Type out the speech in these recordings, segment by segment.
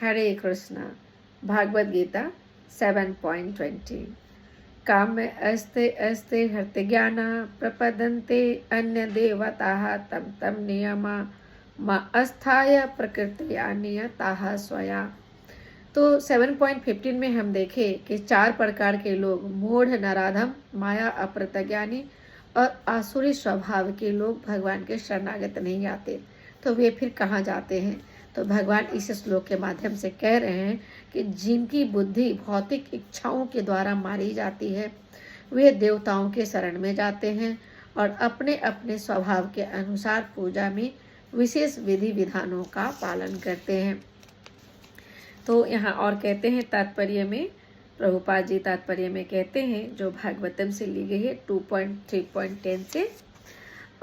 हरे कृष्णा। भागवत गीता 7.20। काम में अस्ते अस्ते हर्ते ज्ञाना प्रपदन्ते अन्य देवताः तम तम नियमा मा अस्थाय प्रकृतिया नियताः स्वया। तो 7.15 में हम देखें कि 4 प्रकार के लोग मूढ़, नराधम, माया अप्रतज्ञानी और आसुरी स्वभाव के लोग भगवान के शरणागत नहीं आते। तो वे फिर कहाँ जाते हैं? तो भगवान इस श्लोक के माध्यम से कह रहे हैं कि जिनकी बुद्धि भौतिक इच्छाओं के द्वारा मारी जाती है वे देवताओं के शरण में जाते हैं और अपने अपने स्वभाव के अनुसार पूजा में विशेष विधि विधानों का पालन करते हैं। तो यहाँ और कहते हैं तात्पर्य में, प्रभुपाद जी तात्पर्य में कहते हैं जो भागवतम से ली गई है 2.3.10 से,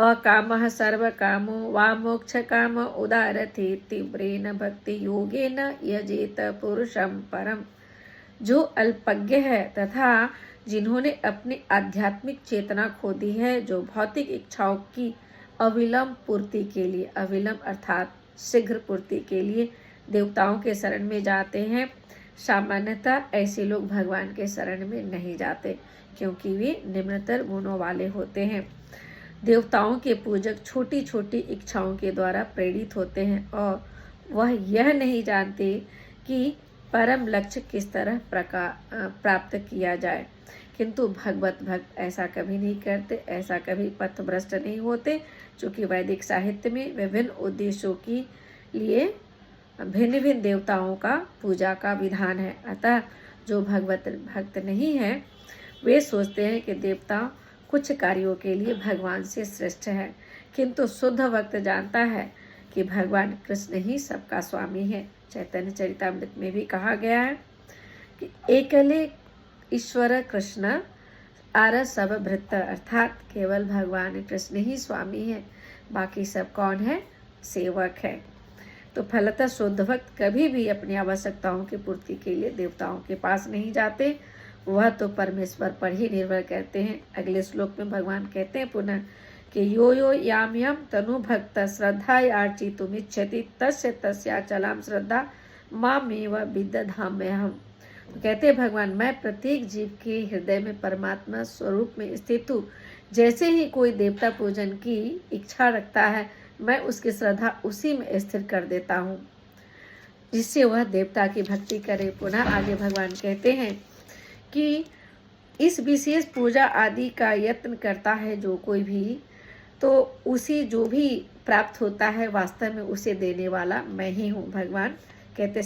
अकामः सर्व कामो वा मोक्ष काम उदारति तीव्रेन भक्ति योगेन यजेत पुरुषम परम। जो अल्पज्ञ है तथा जिन्होंने अपनी आध्यात्मिक चेतना खो दी है, जो भौतिक इच्छाओं की अविलंब पूर्ति के लिए, अविलंब अर्थात शीघ्र पूर्ति के लिए देवताओं के शरण में जाते हैं, सामान्यतः ऐसे लोग भगवान के शरण में नहीं जाते क्योंकि वे निम्नतर गुणों वाले होते हैं। देवताओं के पूजक छोटी छोटी इच्छाओं के द्वारा प्रेरित होते हैं और वह यह नहीं जानते कि परम लक्ष्य किस तरह प्राप्त किया जाए। किंतु भगवत भक्त ऐसा कभी नहीं करते, ऐसा कभी पथभ्रष्ट नहीं होते, क्योंकि वैदिक साहित्य में विभिन्न उद्देश्यों के लिए भिन्न भिन्न देवताओं का पूजा का विधान है। अतः जो भगवत भक्त नहीं है वे सोचते हैं कि देवता कुछ कार्यों के लिए भगवान से श्रेष्ठ है, किंतु शुद्ध भक्त जानता है कि भगवान कृष्ण ही सबका स्वामी है। चैतन्य चरितामृत में भी कहा गया है कि एकले ईश्वर कृष्ण आर सब भृत, अर्थात केवल भगवान कृष्ण ही स्वामी है, बाकी सब कौन है? सेवक है। तो फलतः शुद्ध भक्त कभी भी अपनी आवश्यकताओं की पूर्ति के लिए देवताओं के पास नहीं जाते, वह तो परमेश्वर पर ही निर्भर करते हैं। अगले श्लोक में भगवान कहते हैं पुनः कि यो यो याम यम तनु भक्त श्रद्धा यार्चितुम इच्छति तस्य तस्याचलाम श्रद्धा मामेव विदधाम्यहम्। तो कहते हैं भगवान, मैं प्रत्येक जीव के हृदय में परमात्मा स्वरूप में स्थित हूँ। जैसे ही कोई देवता पूजन की इच्छा रखता है मैं उसकी श्रद्धा उसी में स्थिर कर देता हूँ जिससे वह देवता की भक्ति करे। पुनः आगे भगवान कहते हैं कि इस विशेष पूजा आदि का यत्न करता है जो कोई भी, तो उसे जो भी प्राप्त होता है वास्तव में उसे देने वाला मैं ही हूँ। भगवान कहते